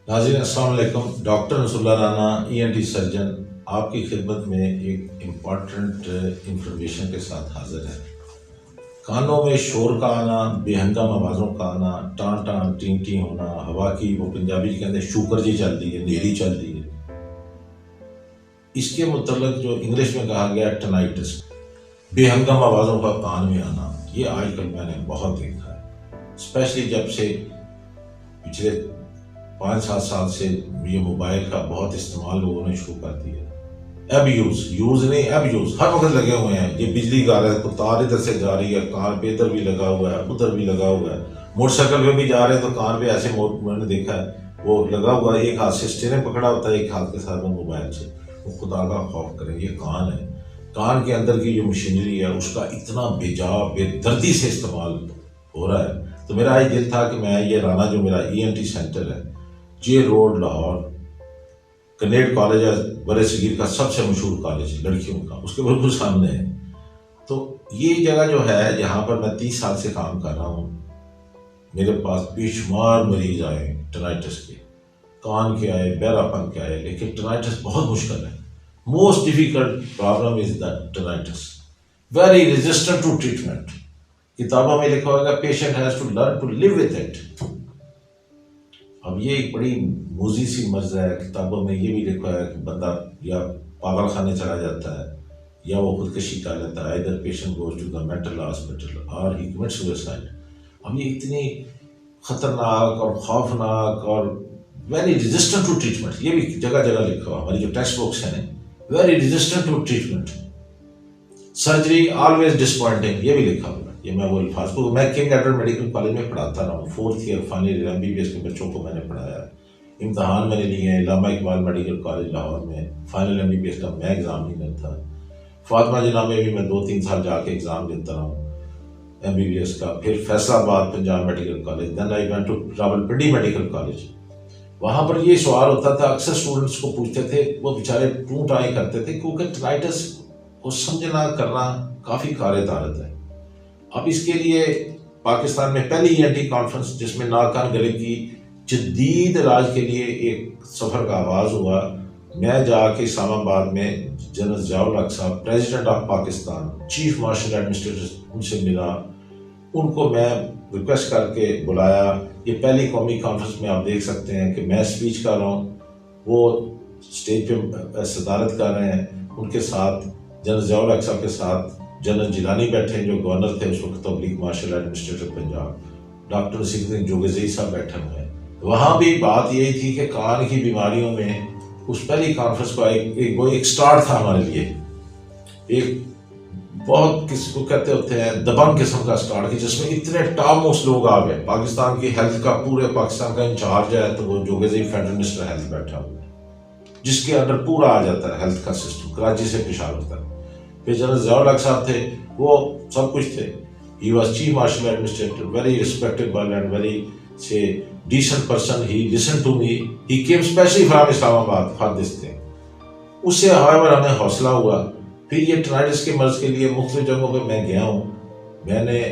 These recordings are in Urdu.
ناظرین السلام علیکم. ڈاکٹر نصر اللہ رانا ENT سرجن آپ کی خدمت میں ایک امپورٹنٹ انفارمیشن کے ساتھ حاضر ہے. کانوں میں شور کا آنا، بے ہنگام آوازوں کا آنا، ٹان ٹان ٹین ٹین ہونا، ہوا کی وہ پنجابی کہتے ہیں شوکر جی چل رہی ہے، نیری چل رہی ہے. اس کے متعلق جو انگلش میں کہا گیا ٹنائٹس، بے ہنگام آوازوں کا کان میں آنا، یہ آج کل میں نے بہت دیکھا ہے. اسپیشلی جب سے پچھلے 5-7 سال سے یہ موبائل کا بہت استعمال لوگوں نے شروع کر دیا. اب یوز نہیں، اب یوز ہر وقت لگے ہوئے ہیں. یہ بجلی کا رہا ہے تو تار ادھر سے جا رہی ہے، کان پہ ادھر بھی لگا ہوا ہے، ادھر بھی لگا ہوا ہے. موٹر سائیکل پہ بھی جا رہے ہیں تو کان پہ ایسے میں نے دیکھا ہے وہ لگا ہوا ہے، ایک ہاتھ سے اسٹیئرنگ پکڑا ہوتا ہے، ایک ہاتھ کے ساتھ وہ موبائل سے. وہ خدا کا خوف کریں، یہ کان ہے. کان کے اندر کی جو مشینری ہے اس کا اتنا بے جا بے دردی سے استعمال ہو رہا ہے. تو میرا یہ دل تھا کہ میں یہ رانا جو میرا ENT سینٹر ہے، جے روڈ لاہور، کنیڈ کالج ہے برے صغیر کا سب سے مشہور کالج لڑکیوں کا، اس کے بالکل سامنے ہے. تو یہ جگہ جو ہے جہاں پر میں 30 سال سے کام کر رہا ہوں، میرے پاس بے شمار مریض آئے ٹنائٹس کے، کان کے آئے، بہرا پن کے آئے، لیکن ٹنائٹس بہت مشکل ہے. Most difficult problem is that tinnitus, very resistant to treatment. کتابوں میں لکھا ہوگا patient has to learn to live with it. اب یہ ایک بڑی موذی سی مرض ہے. کتابوں میں یہ بھی لکھا ہے کہ بندہ یا پاگل خانے چلا جاتا ہے یا وہ خودکشی کر لیتا ہے. ادھر patient goes to the mental hospital اور ہی کمٹ سوسائڈ. اب یہ اتنی خطرناک اور خوفناک اور ویری ریزسٹنٹ ٹو ٹریٹمنٹ، یہ بھی جگہ جگہ لکھا ہوا ہماری جو ٹیکسٹ بکس ہیں، very resistant to treatment. Surgery always disappointing, یہ بھی لکھا ہوا. یہ میں وہ الفاظ کو، میں کنگ ایڈورڈ میڈیکل کالج میں پڑھاتا رہا ہوں. 4th year final year MBBS کے بچوں کو میں نے پڑھایا ہے. امتحان میں نے لیے ہیں علامہ اقبال میڈیکل کالج لاہور میں. فائنل MBBS کا میں ایگزامینر تھا. فاطمہ جناح میں بھی میں 2-3 سال جا کے ایگزام دیتا رہا ہوں MBBS کا. پھر Faisalabad Punjab medical college, then I went to Rawalpindi medical college. وہاں پر یہ سوال ہوتا تھا، اکثر اسٹوڈنٹس کو پوچھتے تھے، وہ بیچارے ٹوں ٹائیں کرتے تھے کیونکہ ٹنائٹس کو سمجھنا کرنا کافی کار طارت ہے. اب اس کے لیے پاکستان میں پہلی ENT کانفرنس جس میں ناک کان گلے کی جدید علاج کے لیے ایک سفر کا آغاز ہوا. میں جا کے اسلام آباد میں جنرل ضیاء الحق صاحب، president of Pakistan, chief martial administrator, ان سے ملا. ان کو میں ریکویسٹ کر کے بلایا. یہ پہلی قومی کانفرنس میں آپ دیکھ سکتے ہیں کہ میں اسپیچ کر رہا ہوں، وہ اسٹیج پہ صدارت کر رہے ہیں. ان کے ساتھ جنرل ضیاء الحق صاحب کے ساتھ جنرل جیلانی بیٹھے ہیں جو گورنر تھے اس وقت تبلیغ martial administrator Punjab. Doctor Naseeruddin جوگزئی صاحب بیٹھے ہوئے ہیں. وہاں بھی بات یہی تھی کہ کان کی بیماریوں میں اس پہلی کانفرنس کا ایک سٹارٹ تھا ہمارے لیے، ایک بہت کسی کو کہتے ہوتے ہیں دبنگ قسم کا سٹارٹ، جس میں اتنے ٹاپ موسٹ لوگ آ گئے. پاکستان کی ہیلتھ کا، پورے پاکستان کا انچارج ہے تو وہ جوگزئی فیڈرل منسٹر ہیلتھ بیٹھا ہوا ہے، جس کے اندر پورا آ جاتا ہے ہیلتھ کا سسٹم، کراچی سے پیشاب ہوتا ہے. پھر جنرل ضیاء الحق صاحب تھے، وہ سب کچھ تھے. He was chief marshal administrator, very respectable and very say decent person. He listened to me. He came specially from Islamabad for this thing. اس سے however ہمیں حوصلہ ہوا. پھر یہ ٹنائٹس کے مرض کے لیے مختلف جگہوں پہ میں گیا ہوں. میں نے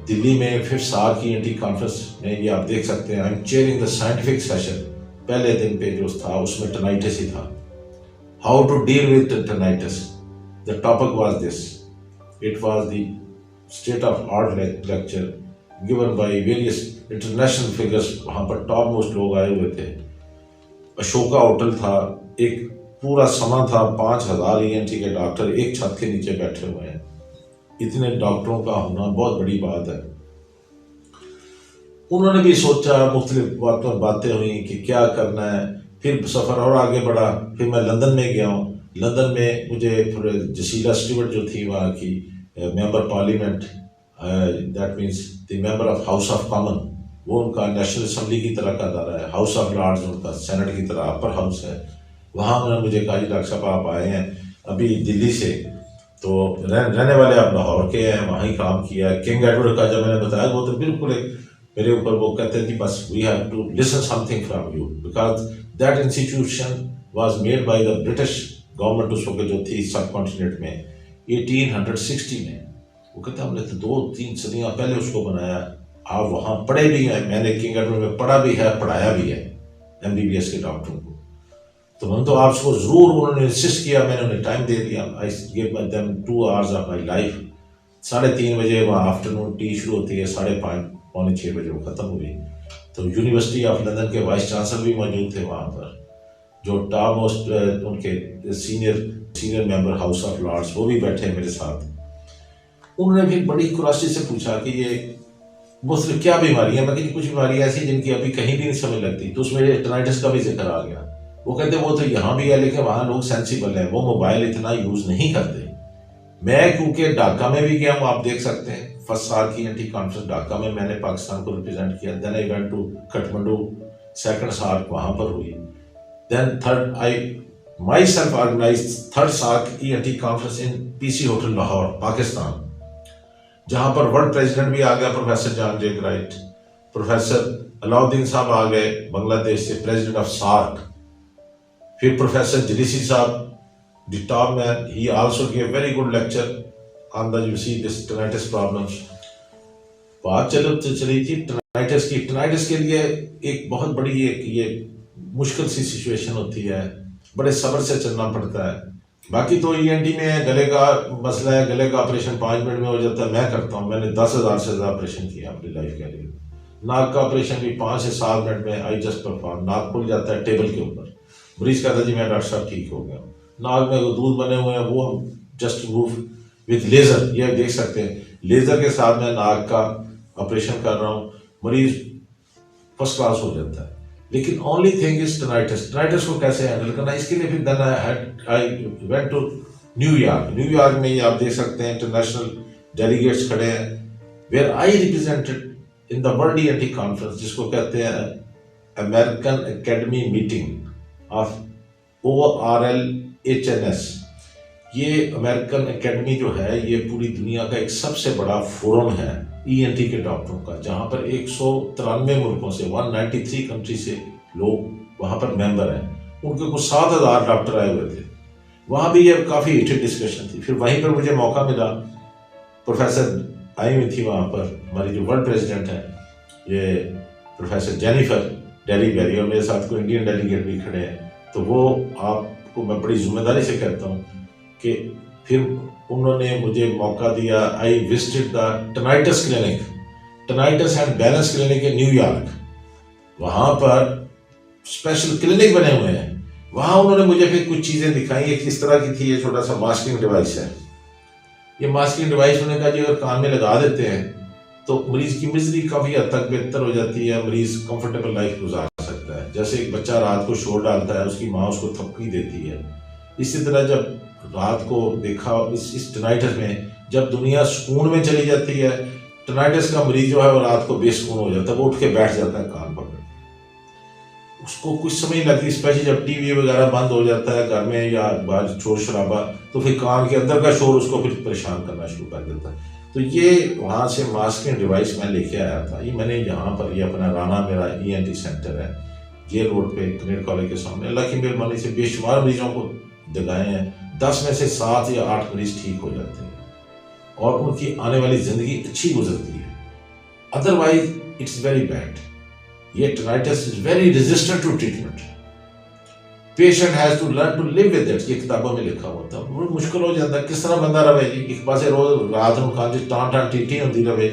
دلی میں 5th SAARC ENT کانفرنس میں، یہ آپ دیکھ سکتے ہیں، I'm chairing the scientific session. پہلے دن پہ جو تھا اس میں ٹنائٹس ہی تھا. How to deal with tinnitus. The topic was this. It was the state of art lecture given by various international figures. وہاں پر ٹاپ موسٹ لوگ آئے ہوئے تھے. اشوکا ہوٹل تھا، ایک پورا سما تھا، 5000 ENT کے ڈاکٹر ایک چھت کے نیچے بیٹھے ہوئے ہیں. اتنے ڈاکٹروں کا ہونا بہت بڑی بات ہے. انہوں نے بھی سوچا، مختلف باتیں ہوئیں کہ کیا کرنا ہے. پھر سفر اور آگے بڑھا. پھر میں لندن میں گیا ہوں. لندن میں مجھے جسیلا اسٹیورٹ جو تھی وہاں کی member parliament, that means the member of house of common, وہ ان کا نیشنل اسمبلی کی طرح کا ادارہ ہے. ہاؤس آف لارڈز ان کا سینٹ کی طرح اپر ہاؤس ہے. وہاں انہوں نے مجھے کہا جی ڈاکٹر صاحب آپ آئے ہیں ابھی دلی سے، تو رہنے والے آپ لاہور کے ہیں، وہاں ہی کام کیا ہے. کنگ ایڈورڈ کا جب میں نے بتایا وہ تو بالکل ایک میرے اوپر وہ کہتے ہیں کہ بس we have to listen something from you, because that institution was made by the British government اس وقت جو تھی سب کانٹیننٹ میں 1860 میں. وہ کہتے ہیں ہم نے تو 2-3 صدیاں پہلے اس کو بنایا. آپ وہاں پڑھے بھی ہیں، میں نے کنگ ایڈورڈ میں پڑھا بھی ہے، پڑھایا بھی ہے. MBBS کے ڈاکٹروں کو. تو میں تو آپ کو ضرور انہوں نے انسسٹ کیا, میں نے انہیں ٹائم دے دیا. I gave them 2 hours of my life. 3:30 بجے وہاں آفٹرنون ٹی شروع ہوتی ہے, 5:30 پونے 6 بجے وہ ختم ہوئی. تو یونیورسٹی آف لندن کے وائس چانسلر بھی موجود تھے وہاں پر, جو ٹاپ موسٹ ان کے senior member house of lords وہ بھی بیٹھے میرے ساتھ. انہوں نے بھی بڑی کیوریوسٹی سے پوچھا کہ یہ مختلف کیا بیماری ہے. میں کہ کچھ بیماریاں ایسی جن کی ابھی کہیں بھی نہیں سمجھ لگتی. تو اس میں ٹینائٹس کا بھی ذکر آ گیا. وہ کہتے وہ تو یہاں بھی ہے لیکن وہاں لوگ سینسیبل ہیں, وہ موبائل اتنا یوز نہیں کرتے. میں کیونکہ ڈھاکہ میں بھی گیا ہوں, آپ دیکھ سکتے ہیں فرسٹ سال کی ENT کانفرنس ڈھاکہ میں نے پاکستان کو ریپرزینٹ کیا. Then I went to Kathmandu, second سال وہاں پر ہوئی. Then third I myself organise third سال ENT conference in PC hotel Lahore Pakistan, جہاں پر ورلڈ پریزیڈنٹ بھی آ گیا professor John Jack Wright, professor Alauddin صاحب آ گئے بنگلہ دیش سے, پریزیڈنٹ آف SARC. پھر پروفیسر جلیسی صاحب, the top man, he also gave very good lecture on the you see this ٹینائٹس problems. بات چلی تھی ٹینائٹس کی. ٹینائٹس کے لیے ایک بہت بڑی یہ مشکل سی سچویشن ہوتی ہے, بڑے صبر سے چلنا پڑتا ہے. باقی تو ENT میں گلے کا مسئلہ ہے, گلے کا آپریشن 5 منٹ میں ہو جاتا ہے. میں کرتا ہوں, میں نے 10,000 سے زیادہ آپریشن کیا اپنی لائف کے لیے. ناک کا آپریشن بھی 5 سے 7 منٹ میں آئی جسٹ پرفارم. ناک کھل جاتا ہے ٹیبل کے اوپر, مریض کہتا ہے جی میں ڈاکٹر صاحب ٹھیک ہو گیا. ناک میں دودھ بنے ہوئے ہیں وہ جسٹ ریموو وتھ لیزر, یہ دیکھ سکتے ہیں لیزر کے ساتھ میں ناک کا آپریشن کر رہا ہوں, مریض فرسٹ کلاس ہو جاتا ہے. لیکن اونلی تھنگ از ٹینائٹس. ٹینائٹس کو کیسے ہینڈل کرنا, اس کے لیے پھر then I went to New York. New York میں یہ آپ دیکھ سکتے ہیں انٹرنیشنل ڈیلیگیٹس کھڑے ہیں, where I represented in the world ENT conference, جس کو کہتے ہیں American academy meeting of ORLHNS. یہ امریکن اکیڈمی جو ہے یہ پوری دنیا کا ایک سب سے بڑا فورم ہے ENT کے ڈاکٹروں کا, جہاں پر 193 ملکوں سے 193 کنٹری سے لوگ وہاں پر ممبر ہیں. ان کے کچھ 7,000 ڈاکٹر آئے ہوئے تھے. وہاں بھی یہ کافی ہیٹڈ ڈسکشن تھی. پھر وہیں پر مجھے موقع ملا, پروفیسر آئی ہوئی تھی وہاں پر, ہماری جو ورلڈ پریزیڈنٹ ہیں یہ پروفیسر جینیفر ڈیلی بیری, اور میرے ساتھ کوئی انڈین ڈیلیگیٹ بھی کھڑے ہیں. تو وہ آپ کو میں بڑی ذمہ داری سے کہتا ہوں کہ پھر انہوں نے مجھے موقع دیا. I visited the tinnitus clinic, tinnitus and balance clinic in New York. وہاں پر اسپیشل کلینک بنے ہوئے ہیں. وہاں انہوں نے مجھے پھر کچھ چیزیں دکھائی. ایک اس طرح کی تھی, یہ چھوٹا سا ماسکنگ ڈیوائس ہے. یہ ماسکنگ ڈیوائس انہوں نے کہا جی اگر کان میں لگا دیتے ہیں تو مریض کی مزری کافی حد تک بہتر ہو جاتی ہے, مریض کمفرٹیبل لائف گزار سکتا ہے. جیسے ایک بچہ رات کو شور ڈالتا ہے, اس کی ماں اس کو تھپکی دیتی ہے, اسی طرح جب رات کو دیکھا اس ٹینائٹس میں, جب دنیا سکون میں چلی جاتی ہے, ٹینائٹس کا مریض جو ہے وہ رات کو بے سکون ہو جاتا ہے, وہ اٹھ کے بیٹھ جاتا ہے کان پکڑ. اس کو کچھ سمجھ نہیں لگتی, اسپیشلی جب ٹی وی وغیرہ بند ہو جاتا ہے گھر میں یا باہر شور شرابہ, تو پھر کان کے اندر کا شور اس کو پھر پریشان کرنا شروع کر دیتا ہے. تو یہ وہاں سے ماسکنگ ڈیوائس میں لے کے آیا تھا. یہ میں نے یہاں پر, یہ اپنا رانا میرا ENT سینٹر ہے, جیل روڈ پہ کنیڈ کالج کے سامنے. اللہ کی مہربانی سے بے شمار مریضوں کو دگائے ہیں. 10 میں سے 7 یا 8 مریض ٹھیک ہو جاتے ہیں اور ان کی آنے والی زندگی اچھی گزرتی ہے. Otherwise it's very bad. یہ tinnitus is very resistant to treatment. Patient has to learn to live with it. یہ کتابوں میں لکھا ہوا تھا. بڑا مشکل ہو جاتا ہے کس طرح بندہ رہے جی, ایک پاسے روز رات میں کان ٹان ٹیٹی ہوتی رہے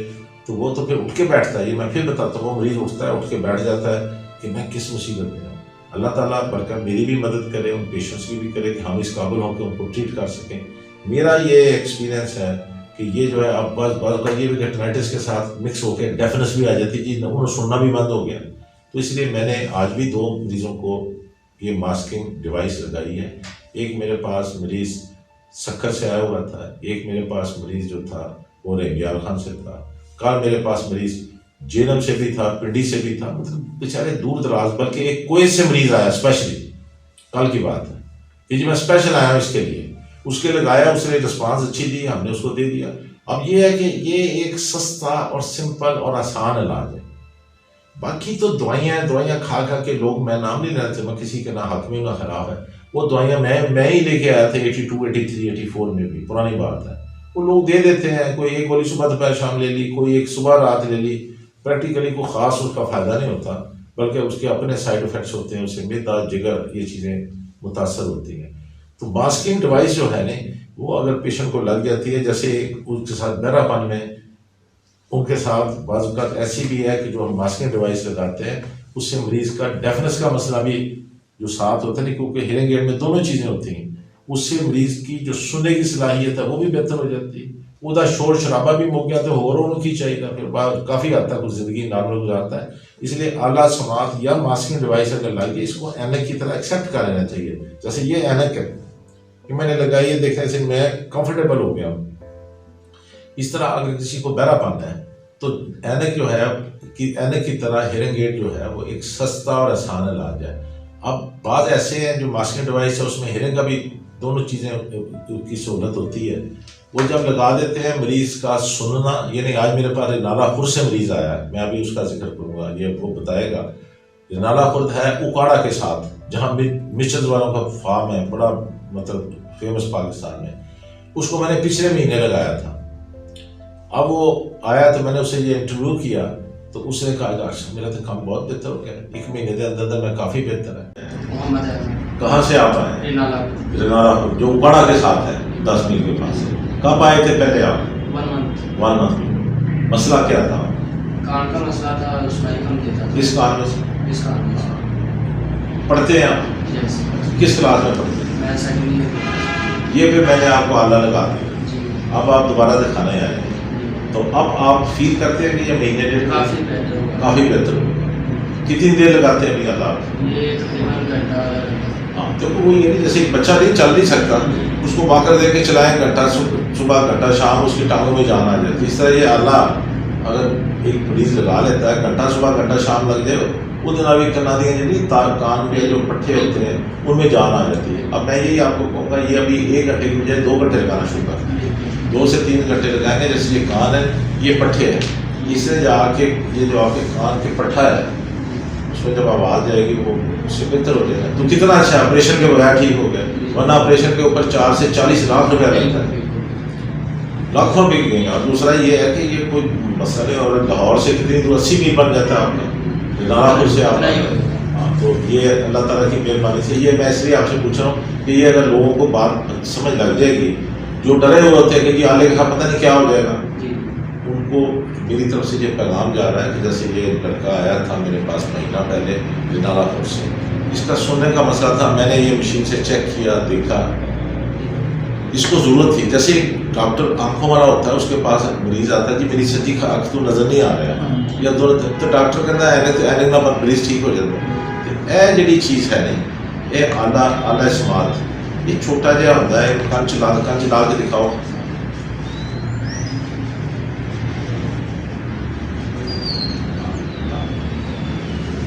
تو وہ تو پھر اٹھ کے بیٹھتا ہے. یہ میں پھر بتاتا ہوں, وہ مریض اٹھتا ہے, اٹھ کے بیٹھ جاتا ہے کہ میں کس مصیبت میں ہوں. اللہ تعالیٰ برکت میری بھی مدد کرے, ان پیشنٹس کی بھی کرے کہ ہم اس قابل ہوں کہ ان کو ٹریٹ کر سکیں. میرا یہ ایکسپیرینس ہے کہ یہ جو ہے اب بعض کا یہ بھی کہ ٹینائٹس کے ساتھ مکس ہو کے ڈیفنس بھی آ جاتی جی, انہوں سننا بھی بند ہو گیا. تو اس لیے میں نے آج بھی 2 مریضوں کو یہ ماسکنگ ڈیوائس لگائی ہے. ایک میرے پاس مریض سکر سے آیا ہوا تھا, ایک میرے پاس مریض جو تھا وہ ریمیال خان سے تھا, کل میرے پاس مریض جیلم سے بھی تھا, پنڈی سے بھی تھا. مطلب بیچارے دور دراز, بلکہ ایک کویت سے مریض آیا اسپیشلی, کل کی بات ہے کہ جی میں اسپیشل آیا ہوں اس کے لیے. اس کے لگایا, اس نے رسپانس اچھی دی, ہم نے اس کو دے دیا. اب یہ ہے کہ یہ ایک سستا اور سمپل اور آسان علاج ہے. باقی تو دوائیاں کھا کے لوگ, میں نام نہیں لینا چاہتا, میں کسی کے نہ حق میں نہ خراب ہے, وہ دوائیاں میں ہی لے کے آیا تھا 82 83 84 میں بھی, پرانی بات ہے. وہ لوگ دے دیتے ہیں, کوئی ایک گولی صبح دوپہر شام لے لی, کوئی ایک صبح رات لے لی, پریکٹیکلی کوئی خاص اس کا فائدہ نہیں ہوتا. بلکہ اس کے اپنے سائڈ افیکٹس ہوتے ہیں، اس سے معدہ جگر یہ چیزیں متاثر ہوتی ہیں۔ تو ماسکنگ ڈیوائس جو ہے نا وہ اگر پیشنٹ کو لگ جاتی ہے، جیسے اس کے ساتھ بہرا پن میں ان کے ساتھ بعض اوقات ایسی بھی ہے کہ جو ہم ماسکنگ ڈیوائس لگاتے ہیں اس سے مریض کا ڈیفنس کا مسئلہ بھی جو ساتھ ہوتا ہے، نہیں کیونکہ ہیئرنگ ایڈ میں دونوں چیزیں ہوتی ہیں، اس سے مریض کی جو سننے کی صلاحیت ہے وہ بھی بہتر ہو جاتی ہے، وہ شور شرابہ بھی ہو گیا تو ہوروں کی چاہیے گا، پھر بعد کافی حد تک زندگی نارمل گزارتا ہے۔ اس لیے اعلیٰ سماعت یا ماسکنگ ڈیوائس اگر لگے اس کو اینک کی طرح ایکسیپٹ کر لینا چاہیے۔ جیسے یہ اینک ہے کہ میں نے لگائی ہے، دیکھیں سے میں کمفرٹیبل ہو گیا ہوں۔ اس طرح اگر کسی کو بہرا پن ہے تو اینک جو ہے اینک کی طرح ہیئرنگ ایڈ جو ہے وہ ایک سستا اور آسان علاج ہے۔ اب بعض ایسے ہیں جو ماسکنگ ڈیوائس ہے اس میں ہیئرنگ کا بھی دونوں چیزیں کی سہولت ہوتی ہے، وہ جب لگا دیتے ہیں مریض کا سننا، یعنی آج میرے پاس نالا خورد سے مریض آیا ہے، میں ابھی اس کا ذکر کروں گا، یہ وہ بتائے گا۔ نالا خورد ہے اکاڑا کے ساتھ، جہاں مسٹرز والوں کا فارم ہے، بڑا مطلب فیمس پاکستان میں، اس کو میں نے پچھلے مہینے لگایا تھا۔ اب وہ آیا تو میں نے اسے یہ انٹرویو کیا تو اس نے کہا ڈاکٹر صاحب میرا تو کام بہت بہتر ہو گیا، ایک مہینے کے اندر میں کافی بہتر ہے۔ محمد ہے۔ کہاں سے آپ آئے؟ رنالا جو اکاڑا کے ساتھ ہے 10 میل کے پاس۔ کب آئے تھے پہلے آپ؟ 1 منتھ۔ 1 منتھ۔ مسئلہ کیا تھا؟ کان کا مسئلہ تھا، سنائی کم دیتا تھا۔ کس کان میں سے؟ اس کان میں سے۔ پڑھتے ہیں آپ؟ یس۔ کس کلاس میں پڑھتے ہیں؟ میں سیکنڈ ایئر۔ یہ پھر میں نے آپ کو آلہ لگا دیا، جی۔ اب آپ دوبارہ دکھانے آئے ہیں تو اب آپ فیل کرتے ہیں کہ یہ مہینے ڈیڑھ کافی بہتر ہوا۔ کافی بہتر ہو۔ کتنی دیر لگاتے ہیں ابھی آلہ آپ؟ یہ تقریباً گھنٹہ۔ ہاں تو وہ یہ نہیں جیسے ایک بچہ نہیں چل نہیں سکتا، اس کو واکر دے کے چلائیں گھنٹہ صبح گھنٹہ شام اس کی ٹانگوں میں جان آ جاتی ہے، اس طرح یہ آلہ اگر ایک مریض لگا لیتا ہے گھنٹہ صبح گھنٹہ شام لگ جائے وہ دن ابھی کرنا دیا جی کان میں جو پٹھے ہوتے ہیں ان میں جان آ جاتی ہے۔ اب میں یہی آپ کو کہوں گا یہ ابھی 1 گھنٹے کی بجائے 2 گھنٹے لگانا شروع کر دیں، 2 سے 3 گھنٹے لگائیں گے۔ جیسے یہ کان ہے یہ پٹھے ہے، اس سے جا کے یہ جو آپ کے کان کے پٹھا ہے اس میں جب آواز جائے گی وہ اس سے بہتر ہو جائے گا۔ تو کتنا اچھا آپریشن کے بغیر ٹھیک ہو گیا، ورنہ آپریشن کے اوپر 4 سے 40 لاکھ روپیہ لگتا ہے، لاکھوں روپے کی گئیں۔ اور دوسرا یہ ہے کہ یہ کوئی مسئلہ نہیں، اور لاہور سے کتنی دور 80 میل بن جاتا ہے آپ کا نارا پور سے آپ۔ ہاں تو یہ اللہ تعالیٰ کی مہربانی سے یہ میں اس لیے آپ سے پوچھ رہا ہوں کہ یہ اگر لوگوں کو بات سمجھ لگ جائے گی، جو ڈرے ہوئے ہوتے ہیں کہ جی آلے کا پتہ نہیں کیا ہو جائے گا، ان کو میری طرف سے یہ پیغام جا رہا ہے کہ جیسے یہ لڑکا آیا تھا میرے پاس مہینہ پہلے نالا پور سے، اس کا سننے کا مسئلہ تھا، میں نے یہ مشین سے چیک کیا دیکھا اس کو ضرورت تھی، جیسے ڈاکٹر آنکھوں والا ہوتا ہے اس کے پاس مریض آتا ہے جی میری سچی آنکھ تو نظر نہیں آ رہا یا تو ڈاکٹر کہتا ہے اینک نہ مریض ٹھیک ہو جاتا ہے۔ اے جڑی چیز ہے نہیں یہ آلہ سماعت یہ چھوٹا جہا ہوتا ہے، کن چلا کے دکھاؤ۔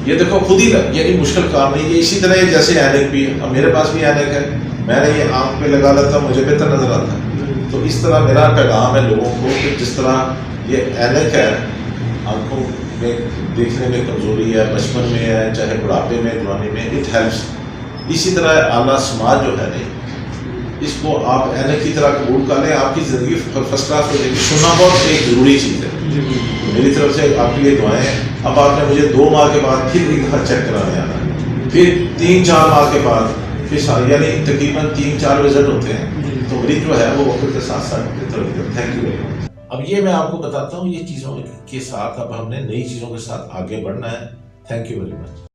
یہ دیکھو خود ہی یہ کوئی مشکل کام نہیں ہے، اسی طرح یہ جیسے اینک بھی ہے، اب میرے پاس بھی اینک ہے، میں نے یہ آنکھ پہ لگا لیتا ہوں مجھے بہتر نظر آتا ہے۔ تو اس طرح میرا پیغام ہے لوگوں کو کہ جس طرح یہ اینک ہے آنکھوں میں دیکھنے میں کمزوری ہے، بچپن میں ہے چاہے بڑھاپے میں جوانی میں، اٹ ہیلپس۔ اسی طرح اعلیٰ سماعت جو ہے نہیں اس کو آپ اینک کی طرح قبول کر لیں، آپ کی زندگی فرسٹ کلاس ہو جائے گی۔ سننا بہت ایک ضروری چیز ہے، میری طرف سے آپ کی یہ دعائیں ہیں۔ اب آپ نے مجھے 2 ماہ کے بعد پھر ایک دفعہ چیک کرانے آنا ہے، پھر 3-4 ماہ کے بعد پھر یعنی تقریباً 3-4 وزٹ ہوتے ہیں، تو مریض جو ہے وہ وقت کے ساتھ ساتھ بہتر ہو جاتا ہے۔ Thank you very much. اب یہ میں آپ کو بتاتا ہوں یہ چیزوں کے ساتھ اب ہم نے نئی چیزوں کے ساتھ آگے بڑھنا ہے۔ Thank you very much.